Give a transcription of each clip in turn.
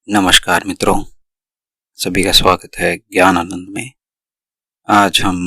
नमस्कार मित्रों, सभी का स्वागत है ज्ञान आनंद में। आज हम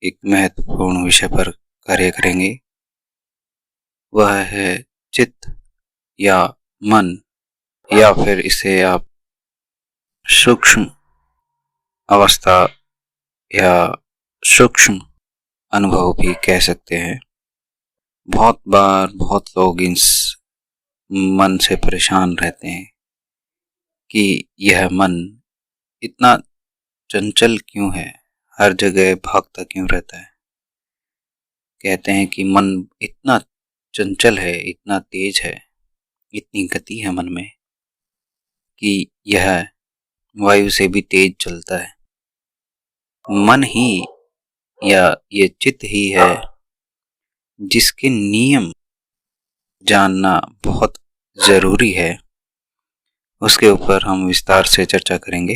एक महत्वपूर्ण विषय पर कार्य करेंगे। वह है चित्त या मन, या फिर इसे आप सूक्ष्म अवस्था या सूक्ष्म अनुभव भी कह सकते हैं। बहुत बार बहुत लोग इस मन से परेशान रहते हैं कि यह मन इतना चंचल क्यों है, हर जगह भागता क्यों रहता है। कहते हैं कि मन इतना चंचल है, इतना तेज है, इतनी गति है मन में कि यह वायु से भी तेज चलता है। मन ही या ये चित्त ही है जिसके नियम जानना बहुत जरूरी है। उसके ऊपर हम विस्तार से चर्चा करेंगे।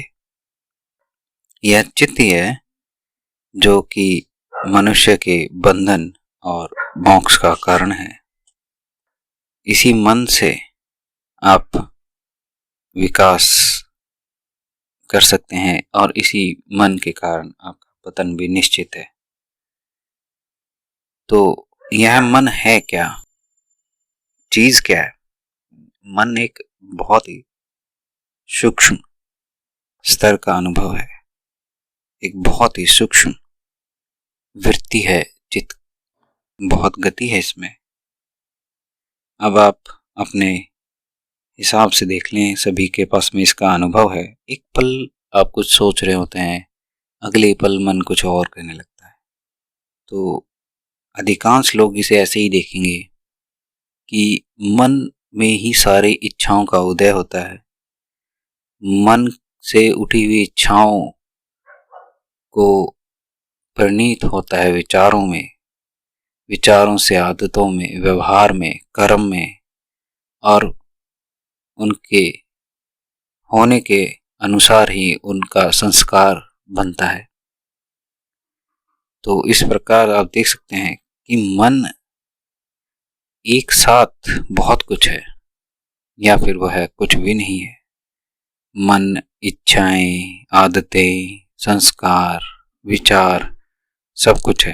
यह चित्त ही है जो कि मनुष्य के बंधन और मोक्ष का कारण है। इसी मन से आप विकास कर सकते हैं और इसी मन के कारण आपका पतन भी निश्चित है। तो यह मन है क्या, चीज क्या है? मन एक बहुत ही सूक्ष्म स्तर का अनुभव है, एक बहुत ही सूक्ष्म वृत्ति है। चित्त बहुत गति है इसमें। अब आप अपने हिसाब से देख लें, सभी के पास में इसका अनुभव है। एक पल आप कुछ सोच रहे होते हैं, अगले पल मन कुछ और करने लगता है। तो अधिकांश लोग इसे ऐसे ही देखेंगे कि मन में ही सारी इच्छाओं का उदय होता है। मन से उठी हुई इच्छाओं को परिणीत होता है विचारों में, विचारों से आदतों में, व्यवहार में, कर्म में, और उनके होने के अनुसार ही उनका संस्कार बनता है। तो इस प्रकार आप देख सकते हैं कि मन एक साथ बहुत कुछ है, या फिर वह कुछ भी नहीं है। मन इच्छाएं, आदतें, संस्कार, विचार सब कुछ है।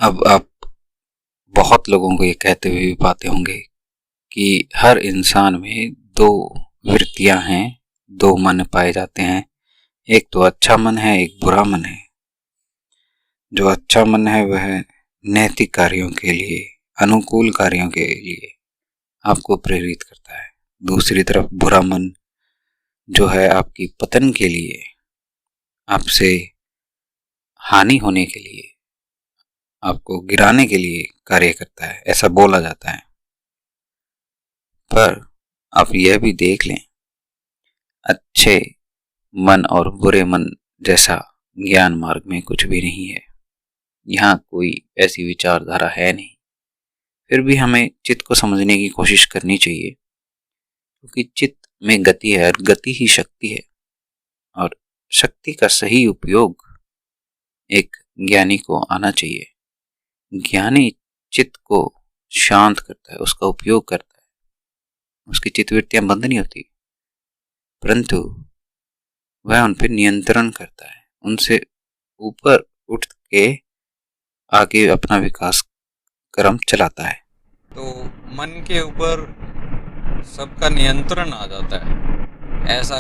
अब आप बहुत लोगों को ये कहते हुए भी पाते होंगे कि हर इंसान में दो वृत्तियां हैं, दो मन पाए जाते हैं। एक तो अच्छा मन है, एक बुरा मन है। जो अच्छा मन है वह नैतिक कार्यों के लिए, अनुकूल कार्यों के लिए आपको प्रेरित करता है। दूसरी तरफ बुरा मन जो है आपकी पतन के लिए, आपसे हानि होने के लिए, आपको गिराने के लिए कार्य करता है, ऐसा बोला जाता है। पर आप यह भी देख लें, अच्छे मन और बुरे मन जैसा ज्ञान मार्ग में कुछ भी नहीं है। यहाँ कोई ऐसी विचारधारा है नहीं। फिर भी हमें चित्त को समझने की कोशिश करनी चाहिए, क्योंकि चित्त में गति है और गति ही शक्ति है। और शक्ति का सही उपयोग एक ज्ञानी को आना चाहिए। ज्ञानी चित्त को शांत करता है, उसका उपयोग करता है। उसकी चित्तवृत्तियां बंद नहीं होती, परंतु वह उन पर नियंत्रण करता है, उनसे ऊपर उठ के आगे अपना विकास क्रम चलाता है। तो मन के ऊपर सबका नियंत्रण आ जाता है, ऐसा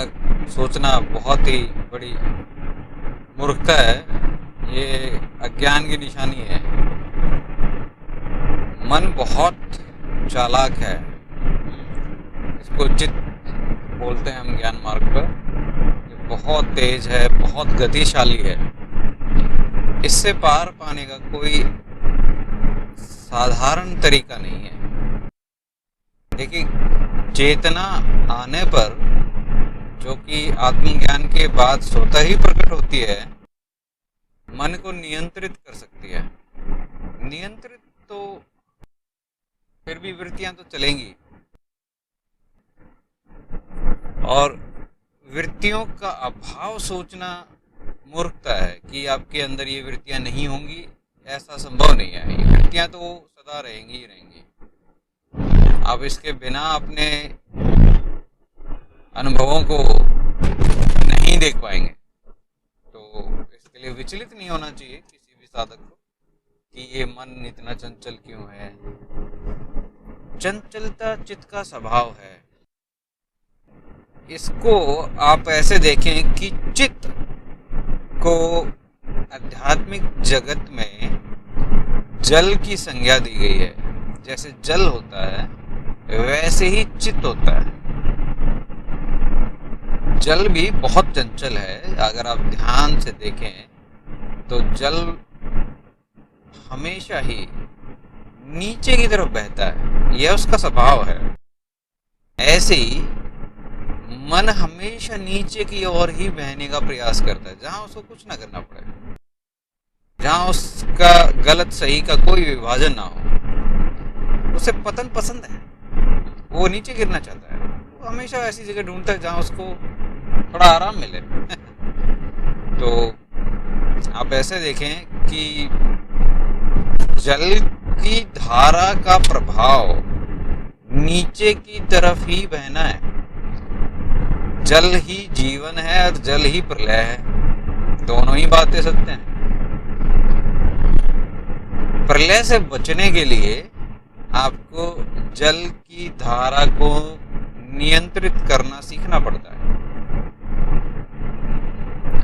सोचना बहुत ही बड़ी मूर्खता है। ये अज्ञान की निशानी है। मन बहुत चालाक है, इसको चित्त बोलते हैं हम ज्ञान मार्ग पर। ये बहुत तेज है, बहुत गतिशाली है। इससे पार पाने का कोई साधारण तरीका नहीं है। देखिए, चेतना आने पर, जो कि आत्मज्ञान के बाद स्वतः ही प्रकट होती है, मन को नियंत्रित कर सकती है। नियंत्रित तो फिर भी वृत्तियां तो चलेंगी, और वृत्तियों का अभाव सोचना मूर्खता है कि आपके अंदर ये वृत्तियां नहीं होंगी। ऐसा संभव नहीं है। ये वृत्तियां तो सदा रहेंगी ही रहेंगी। आप इसके बिना अपने अनुभवों को नहीं देख पाएंगे। तो इसके लिए विचलित नहीं होना चाहिए किसी भी साधक को कि ये मन इतना चंचल क्यों है। चंचलता चित्त का स्वभाव है। इसको आप ऐसे देखें कि चित्त को आध्यात्मिक जगत में जल की संज्ञा दी गई है। जैसे जल होता है वैसे ही चित्त होता है। जल भी बहुत चंचल है। अगर आप ध्यान से देखें तो जल हमेशा ही नीचे की तरफ बहता है, यह उसका स्वभाव है। ऐसे ही मन हमेशा नीचे की ओर ही बहने का प्रयास करता है, जहां उसको कुछ ना करना पड़े, जहां उसका गलत सही का कोई विभाजन ना हो। उसे पतन पसंद है, वो नीचे गिरना चाहता है। वो हमेशा ऐसी जगह ढूंढता है जहां उसको थोड़ा आराम मिले। तो आप ऐसे देखें कि जल की धारा का प्रभाव नीचे की तरफ ही बहना है। जल ही जीवन है और जल ही प्रलय है, दोनों ही बातें सत्य हैं। प्रलय से बचने के लिए आपको जल की धारा को नियंत्रित करना सीखना पड़ता है।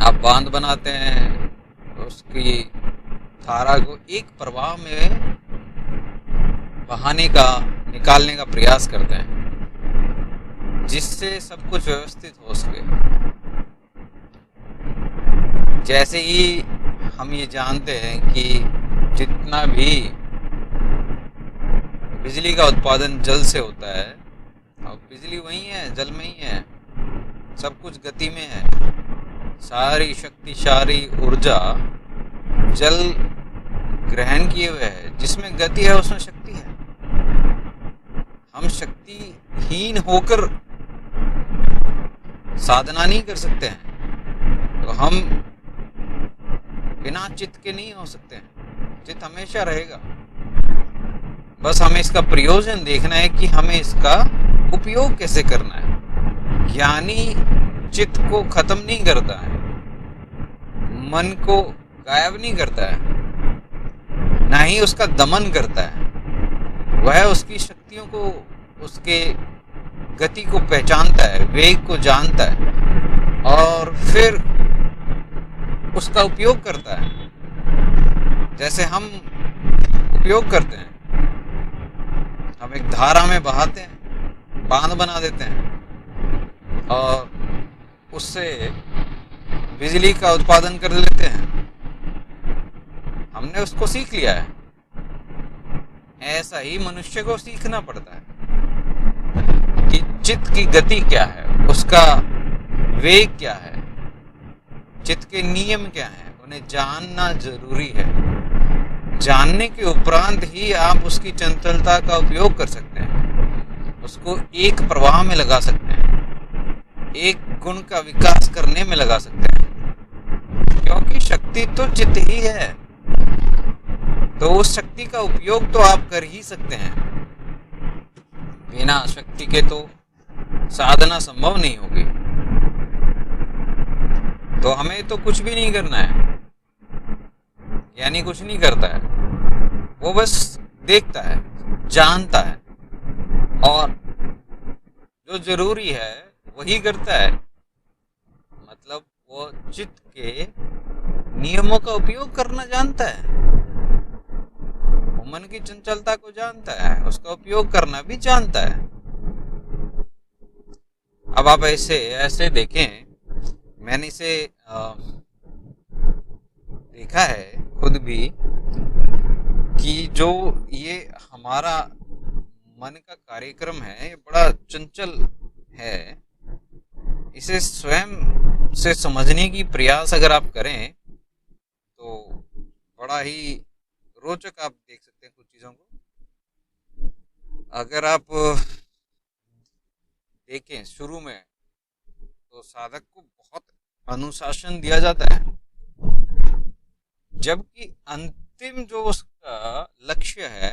आप बांध बनाते हैं, उसकी धारा को एक प्रवाह में निकालने का प्रयास करते हैं, जिससे सब कुछ व्यवस्थित हो सके। जैसे ही हम ये जानते हैं कि जितना भी बिजली का उत्पादन जल से होता है, और बिजली वही है, जल में ही है, सब कुछ गति में है, सारी शक्ति सारी ऊर्जा जल ग्रहण किए हुए है। जिसमें गति है उसमें शक्ति है। हम शक्तिहीन होकर साधना नहीं कर सकते हैं, तो हम बिना चित्त के नहीं हो सकते हैं। चित्त हमेशा रहेगा, बस हमें इसका प्रयोजन देखना है कि हमें इसका उपयोग कैसे करना है। ज्ञानी चित्त को खत्म नहीं करता है, मन को गायब नहीं करता है, ना ही उसका दमन करता है। वह उसकी शक्तियों को, उसके गति को पहचानता है, वेग को जानता है और फिर उसका उपयोग करता है। जैसे हम उपयोग करते हैं, हम एक धारा में बहाते हैं, बांध बना देते हैं और उससे बिजली का उत्पादन कर लेते हैं। हमने उसको सीख लिया है। ऐसा ही मनुष्य को सीखना पड़ता है कि चित्त की गति क्या है, उसका वेग क्या है, चित्त के नियम क्या है, उन्हें जानना जरूरी है। जानने के उपरांत ही आप उसकी चंचलता का उपयोग कर सकते हैं, उसको एक प्रवाह में लगा सकते हैं, एक गुण का विकास करने में लगा सकते हैं, क्योंकि शक्ति तो चित्त ही है। तो उस शक्ति का उपयोग तो आप कर ही सकते हैं। बिना शक्ति के तो साधना संभव नहीं होगी। तो हमें तो कुछ भी नहीं करना है, यानी कुछ नहीं करता है, वो बस देखता है, जानता है और जो जरूरी है वही करता है। मतलब वो चित्त के नियमों का उपयोग करना जानता है, मन की चंचलता को जानता है, उसका उपयोग करना भी जानता है। अब आप ऐसे देखें, मैंने इसे देखा है खुद भी कि जो ये हमारा मन का कार्यक्रम है, ये बड़ा चंचल है। इसे स्वयं से समझने की प्रयास अगर आप करें तो बड़ा ही रोचक आप देख सकते हैं कुछ चीज़ों को। अगर आप देखें शुरू में तो साधक को बहुत अनुशासन दिया जाता है, जबकि अंतिम जो उसका लक्ष्य है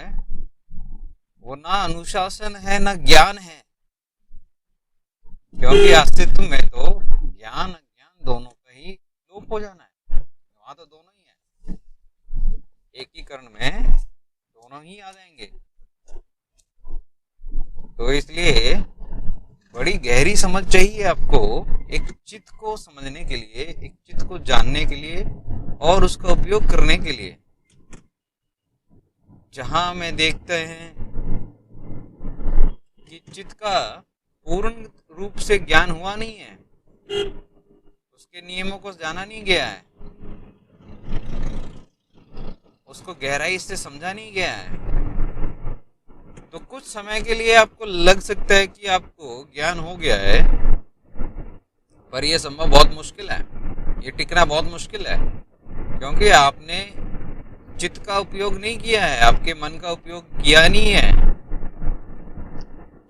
वो ना अनुशासन है ना ज्ञान है। क्योंकि अस्तित्व में तो ज्ञान अज्ञान दोनों का ही लोप हो जाना है। वहां तो दोनों ही है, एकीकरण में दोनों ही आ जाएंगे। तो इसलिए बड़ी गहरी समझ चाहिए आपको एक चित्त को समझने के लिए, एक चित्त को जानने के लिए और उसका उपयोग करने के लिए। जहां में देखते हैं कि चित्त का पूर्ण रूप से ज्ञान हुआ नहीं है, उसके नियमों को जाना नहीं गया है, उसको गहराई से समझा नहीं गया है, तो कुछ समय के लिए आपको लग सकता है कि आपको ज्ञान हो गया है, पर यह संभव बहुत मुश्किल है, ये टिकना बहुत मुश्किल है। क्योंकि आपने चित्त का उपयोग नहीं किया है, आपके मन का उपयोग किया नहीं है,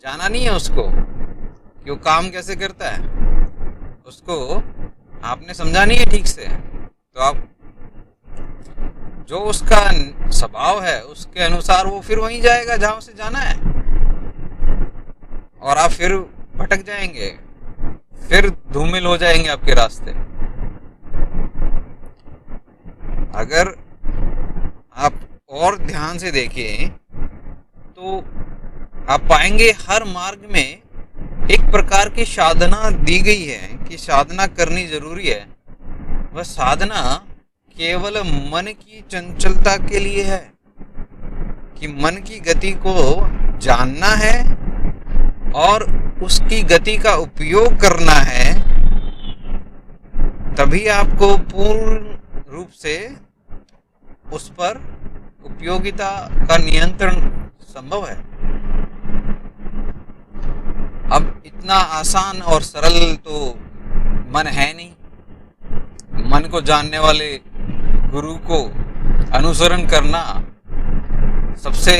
जाना नहीं है उसको कि वो काम कैसे करता है, उसको आपने समझा नहीं है ठीक से। तो आप जो उसका स्वभाव है उसके अनुसार वो फिर वहीं जाएगा जहां उसे जाना है, और आप फिर भटक जाएंगे, फिर धूमिल हो जाएंगे आपके रास्ते। अगर आप और ध्यान से देखें तो आप पाएंगे हर मार्ग में एक प्रकार की साधना दी गई है कि साधना करनी जरूरी है। वह साधना केवल मन की चंचलता के लिए है, कि मन की गति को जानना है और उसकी गति का उपयोग करना है, तभी आपको पूर्ण रूप से उस पर उपयोगिता का नियंत्रण संभव है। अब इतना आसान और सरल तो मन है नहीं। मन को जानने वाले गुरु को अनुसरण करना सबसे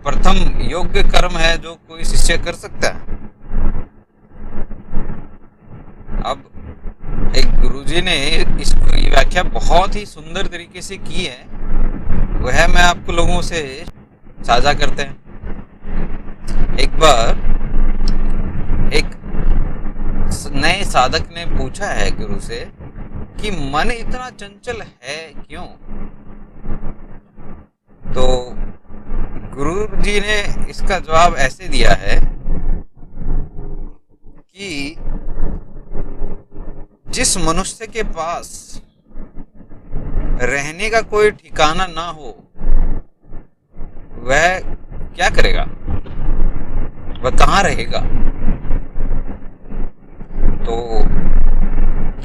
प्रथम योग्य कर्म है जो कोई शिष्य कर सकता है। अब एक गुरुजी ने इसकी व्याख्या बहुत ही सुंदर तरीके से की है, वह मैं आपको लोगों से साझा करते हैं। एक बार एक नए साधक ने पूछा है गुरु से कि मन इतना चंचल है क्यों? तो गुरु जी ने इसका जवाब ऐसे दिया है कि जिस मनुष्य के पास रहने का कोई ठिकाना ना हो वह क्या करेगा, वह कहाँ रहेगा? तो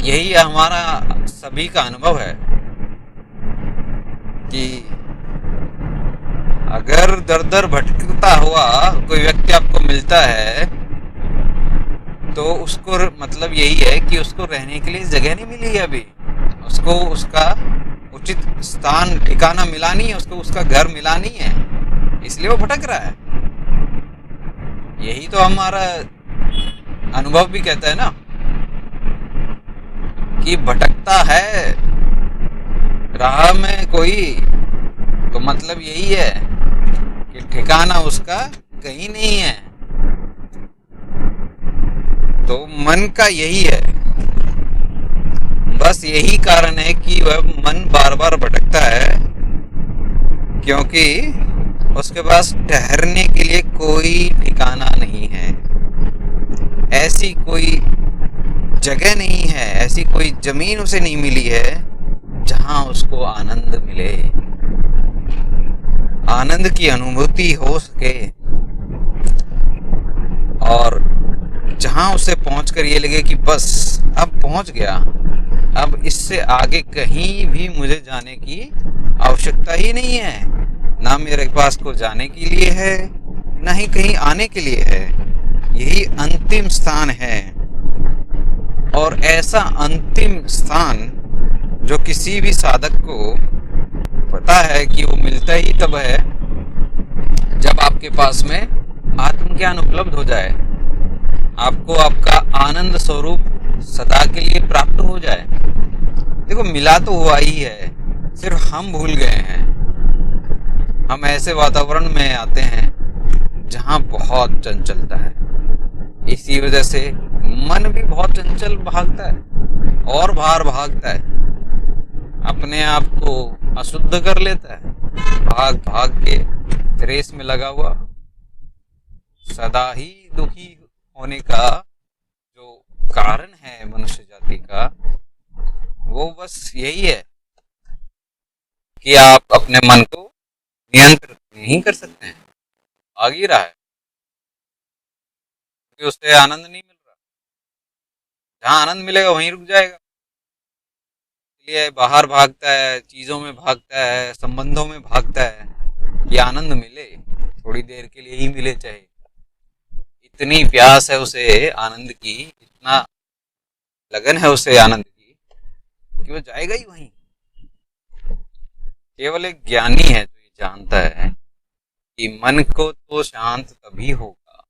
यही हमारा सभी का अनुभव है कि अगर दर दर भटकता हुआ कोई व्यक्ति आपको मिलता है तो उसको मतलब यही है कि उसको रहने के लिए जगह नहीं मिली है, अभी उसको उसका उचित स्थान ठिकाना मिला नहीं है, उसको उसका घर मिला नहीं है, इसलिए वो भटक रहा है। यही तो हमारा अनुभव भी कहता है ना कि भटकता है राह में कोई, तो मतलब यही है कि ठिकाना उसका कहीं नहीं है। तो मन का यही है, बस यही कारण है कि वह मन बार बार भटकता है, क्योंकि उसके पास ठहरने के लिए कोई ठिकाना नहीं है, ऐसी कोई जगह नहीं है, ऐसी कोई जमीन उसे नहीं मिली है जहां उसको आनंद मिले, आनंद की अनुभूति हो सके, और जहां उसे पहुंचकर ये लगे कि बस अब पहुंच गया, अब इससे आगे कहीं भी मुझे जाने की आवश्यकता ही नहीं है, ना मेरे पास को जाने के लिए है ना ही कहीं आने के लिए है, यही अंतिम स्थान है। और ऐसा अंतिम स्थान जो किसी भी साधक को पता है कि वो मिलता ही तब है जब आपके पास में आत्मज्ञान उपलब्ध हो जाए, आपको आपका आनंद स्वरूप सदा के लिए प्राप्त हो जाए। देखो मिला तो हुआ ही है, सिर्फ हम भूल गए हैं। हम ऐसे वातावरण में आते हैं जहां बहुत चंचलता है, इसी वजह से मन भी बहुत चंचल भागता है और बाहर भागता है, अपने आप को अशुद्ध कर लेता है, भाग भाग के रेस में लगा हुआ, सदा ही दुखी होने का जो कारण है मनुष्य जाति का, वो बस यही है कि आप अपने मन को नियंत्रित नहीं कर सकते हैं, भाग ही रहा है क्योंकि उससे आनंद नहीं मिल रहा। जहाँ आनंद मिलेगा वहीं रुक जाएगा, इसलिए बाहर भागता है, चीजों में भागता है, संबंधों में भागता है कि आनंद मिले, थोड़ी देर के लिए ही मिले चाहे। इतनी प्यास है उसे आनंद की, इतना लगन है उसे आनंद की कि वो जाएगा ही वहीं। केवल एक ज्ञानी है जो ये जानता है कि मन को तो शांत तभी होगा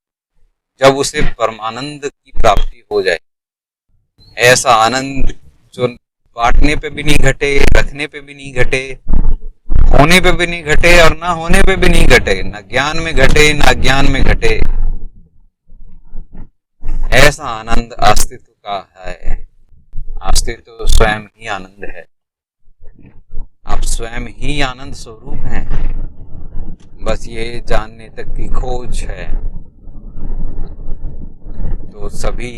जब उसे परमानंद की प्राप्ति हो जाए। ऐसा आनंद जो बांटने पे भी नहीं घटे, रखने पे भी नहीं घटे, होने पे भी नहीं घटे और ना होने पे भी नहीं घटे, ना ज्ञान में घटे ना अज्ञान में घटे, ऐसा आनंद अस्तित्व का है। अस्तित्व स्वयं ही आनंद है, आप स्वयं ही आनंद स्वरूप हैं, बस ये जानने तक की खोज है। तो सभी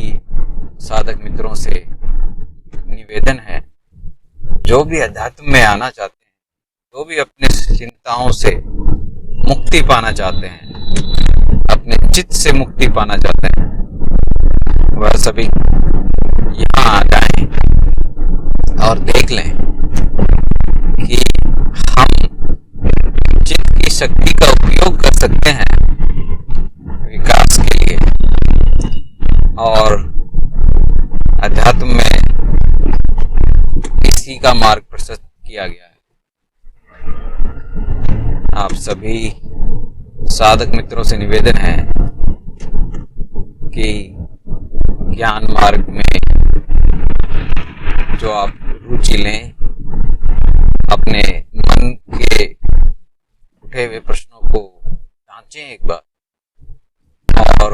साधक मित्रों से निवेदन है, जो भी अध्यात्म में आना चाहते हैं, जो भी अपने चिंताओं से मुक्ति पाना चाहते हैं, अपने चित्त से मुक्ति पाना चाहते हैं, वह सभी यहाँ आ जाएं और देख लें कि हम चित्त की शक्ति का उपयोग कर सकते हैं विकास के लिए, और अध्यात्म में इसी का मार्ग प्रशस्त किया गया है। आप सभी साधक मित्रों से निवेदन है कि ज्ञान मार्ग में जो आप रुचि लें, अपने मन के उठे हुए प्रश्नों को जांचें एक बार और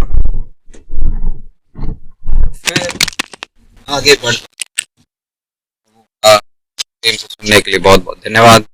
फिर आगे बढ़। प्रेम से सुनने के लिए बहुत बहुत धन्यवाद।